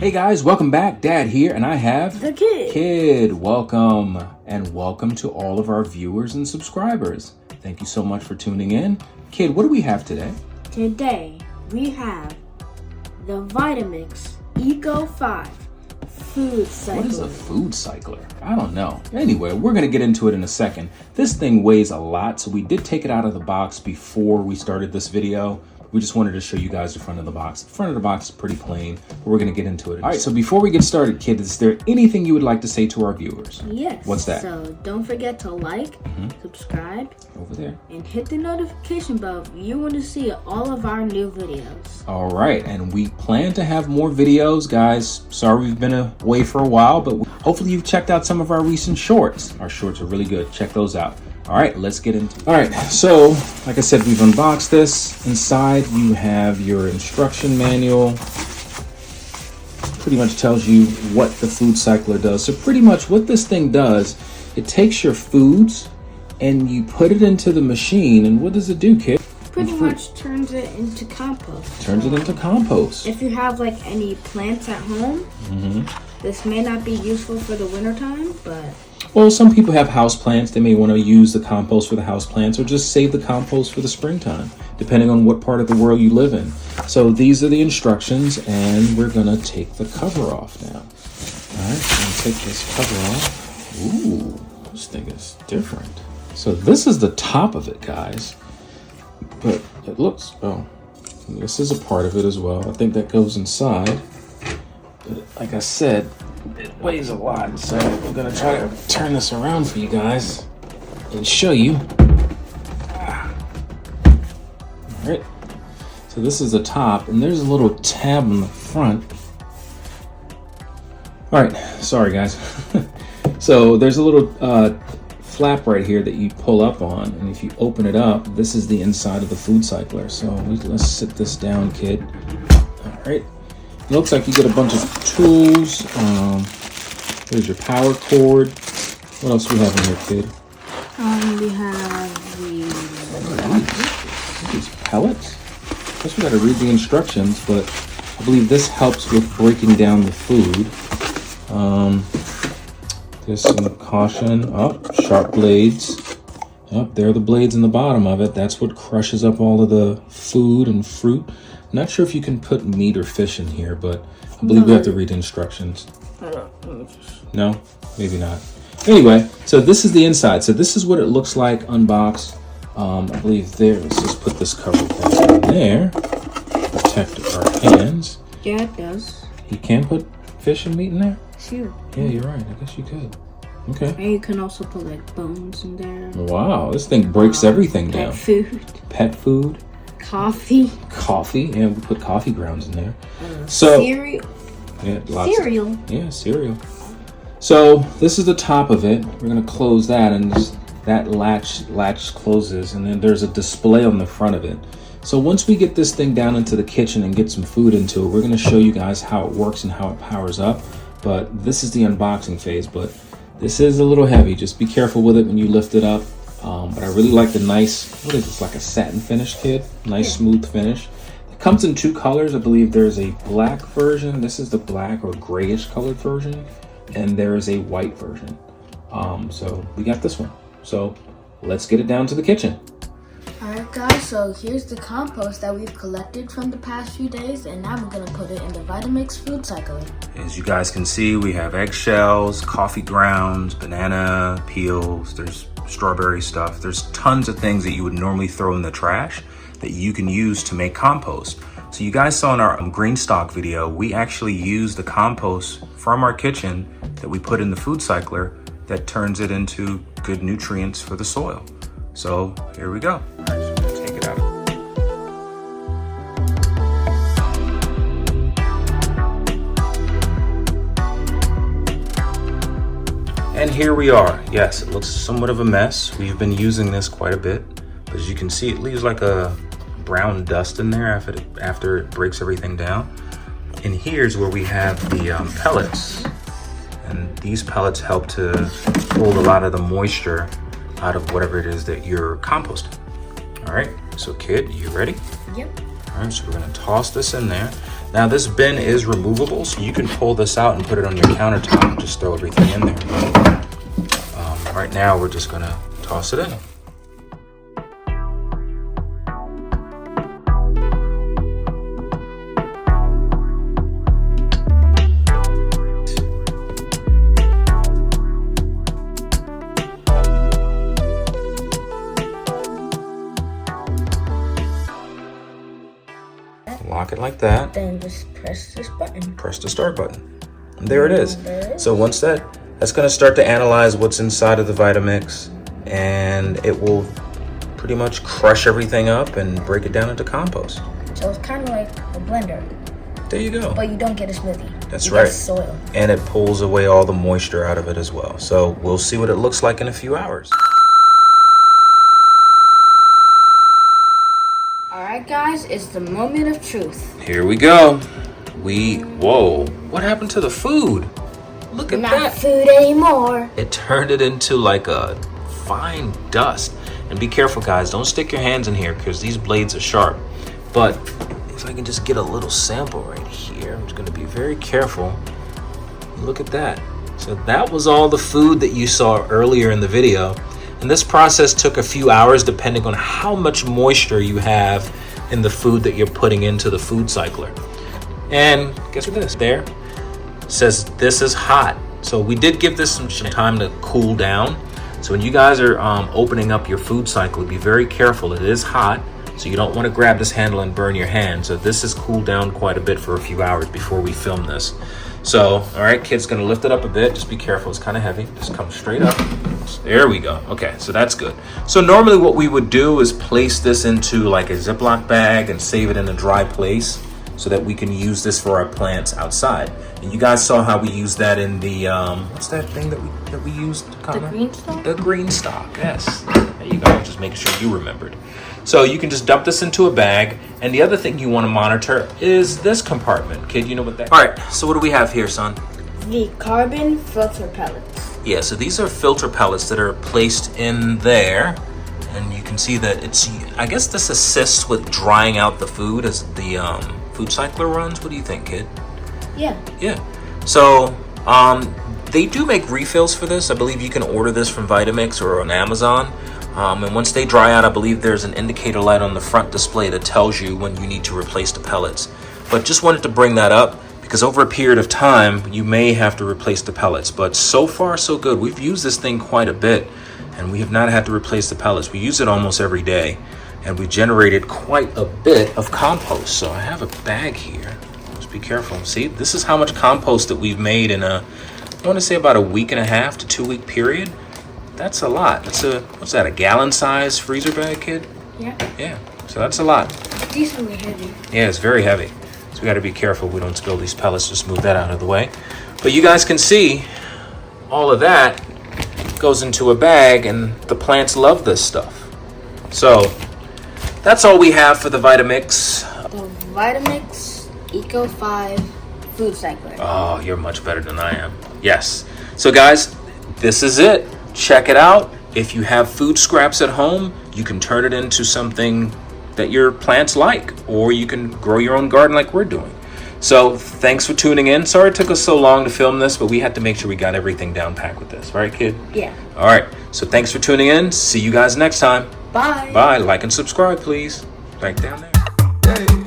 Hey guys, welcome back. Dad here, and I have the kid. Welcome, and welcome to all of our viewers and subscribers. Thank you so much for tuning in. Kid, what do we have today? Today we have the Vitamix Eco 5 Food Cycler. What is a food cycler? I don't know. Anyway, we're going to get into it in a second. This thing weighs a lot, so we did take it out of the box before we started this video. We just wanted to show you guys the front of the box. The front of the box is pretty plain, but we're gonna get into it. All right, so before we get started, kid, is there anything you would like to say to our viewers? Yes. What's that? So don't forget to like, subscribe, over there, and hit the notification bell if you want to see all of our new videos. All right, and we plan to have more videos, guys. Sorry we've been away for a while, but hopefully you've checked out some of our recent shorts. Our shorts are really good. Check those out. All right, let's get into it. All right, so like I said, we've unboxed this. Inside you have your instruction manual. Pretty much tells you what the food cycler does. So pretty much what this thing does, it takes your foods and you put it into the machine, and what does it do, kid? Pretty much turns it into compost. Turns it into compost. If you have like any plants at home, this may not be useful for the wintertime, but well, some people have house plants. They may want to use the compost for the house plants or just save the compost for the springtime, depending on what part of the world you live in. So these are the instructions, and we're going to take the cover off now. All right, I'm going to take this cover off. Ooh, this thing is different. So this is the top of it, guys. But it looks, oh, this is a part of it as well. I think that goes inside. But like I said, it weighs a lot, so we're gonna try to turn this around for you guys and show you. All right, so this is the top, and there's a little tab on the front. All right, sorry guys. So there's a little flap right here that you pull up on, and if you open it up, this is the inside of the food cycler. So let's sit this down, kid. All right. It looks like you get a bunch of tools. There's your power cord. What else do we have in here, kid? We have These pellets. Guess we got to read the instructions, but I believe this helps with breaking down the food. There's some caution. Oh, sharp blades. Oh, there are the blades in the bottom of it. That's what crushes up all of the food and fruit. I'm not sure if you can put meat or fish in here, but I believe we have to read instructions. No, maybe not. Anyway, so this is the inside. So this is what it looks like unboxed. I believe there. Let's just put this cover back in there. Protect our hands. Yeah, it does. You can put fish and meat in there? Sure. Yeah, you're right. I guess you could. Okay. And you can also put like bones in there. Wow, this thing breaks everything down. Pet food. Pet food. Coffee. Coffee. Yeah, we put coffee grounds in there. So cereal. Yeah, Cereal. Cereal. So this is the top of it. We're gonna close that, and that latch closes, and then there's a display on the front of it. So once we get this thing down into the kitchen and get some food into it, we're gonna show you guys how it works and how it powers up. But this is the unboxing phase, but this is a little heavy. Just be careful with it when you lift it up. But I really like the nice, what is this, like a satin finish, kid? Nice smooth finish. It comes in two colors. I believe there's a black version. This is the black or grayish colored version. And there is a white version. So we got this one. So let's get it down to the kitchen. Alright guys, so here's the compost that we've collected from the past few days, and now we're gonna put it in the Vitamix FoodCycler. As you guys can see, we have eggshells, coffee grounds, banana peels, there's strawberry stuff. There's tons of things that you would normally throw in the trash that you can use to make compost. So you guys saw in our green stock video, we actually use the compost from our kitchen that we put in the food cycler that turns it into good nutrients for the soil. So here we go. All right, so I'm gonna take it out. And here we are. Yes, it looks somewhat of a mess. We've been using this quite a bit. But as you can see, it leaves like a brown dust in there after it breaks everything down. And here's where we have the pellets. And these pellets help to hold a lot of the moisture out of whatever it is that you're composting. All right, so kid, you ready? Yep. All right, so we're gonna toss this in there. Now this bin is removable, so you can pull this out and put it on your countertop and just throw everything in there. Right now we're just gonna toss it in. Lock it like that. Then just press this button. Press the start button. And there it is. So once that's going to start to analyze what's inside of the Vitamix, and it will pretty much crush everything up and break it down into compost. So it's kind of like a blender. There you go. But you don't get a smoothie. That's right. Get soil. And it pulls away all the moisture out of it as well. So we'll see what it looks like in a few hours. Alright guys, it's the moment of truth. Here we go. Whoa, what happened to the food? Look at Not that. food anymore. It turned it into like a fine dust. And be careful guys, don't stick your hands in here because these blades are sharp. But if I can just get a little sample right here, I'm just gonna be very careful. Look at that. So that was all the food that you saw earlier in the video. And this process took a few hours depending on how much moisture you have in the food that you're putting into the FoodCycler. And guess what this there? It says this is hot. So we did give this some time to cool down. So when you guys are opening up your FoodCycler, be very careful. It is hot, so you don't want to grab this handle and burn your hand. So this has cooled down quite a bit for a few hours before we film this. So, all right, kid's gonna lift it up a bit. Just be careful, it's kind of heavy. Just come straight up. There we go. Okay, so that's good. So normally what we would do is place this into like a Ziploc bag and save it in a dry place so that we can use this for our plants outside. And you guys saw how we used that in the, what's that thing that we used? The green stock? The green stock, yes. There you go, just making sure you remembered. So you can just dump this into a bag. And the other thing you want to monitor is this compartment. Kid, you know what that is? All right, so what do we have here, son? The carbon filter pellets. Yeah, so these are filter pellets that are placed in there. And you can see that it's, I guess this assists with drying out the food as the FoodCycler runs. What do you think, kid? Yeah. Yeah. So they do make refills for this. I believe you can order this from Vitamix or on Amazon. And once they dry out, I believe there's an indicator light on the front display that tells you when you need to replace the pellets. But just wanted to bring that up because over a period of time, you may have to replace the pellets. But so far, so good. We've used this thing quite a bit, and we have not had to replace the pellets. We use it almost every day, and we generated quite a bit of compost. So I have a bag here. Just be careful. See, this is how much compost that we've made in I want to say about a week and a half to 2 week period. That's a lot. That's what's that, a gallon size freezer bag, kid? Yeah. Yeah, so that's a lot. It's decently heavy. Yeah, it's very heavy. So we got to be careful we don't spill these pellets. Just move that out of the way. But you guys can see all of that goes into a bag, and the plants love this stuff. So that's all we have for the Vitamix. The Vitamix Eco 5 FoodCycler. Oh, you're much better than I am. Yes. So guys, this is it. Check it out. If you have food scraps at home, you can turn it into something that your plants like, or you can grow your own garden like we're doing. So thanks for tuning in. Sorry it took us so long to film this, but we had to make sure we got everything down packed with this. Right, kid? Yeah. All right. So thanks for tuning in. See you guys next time. Bye. Bye. Like and subscribe, please. Right down there. Hey.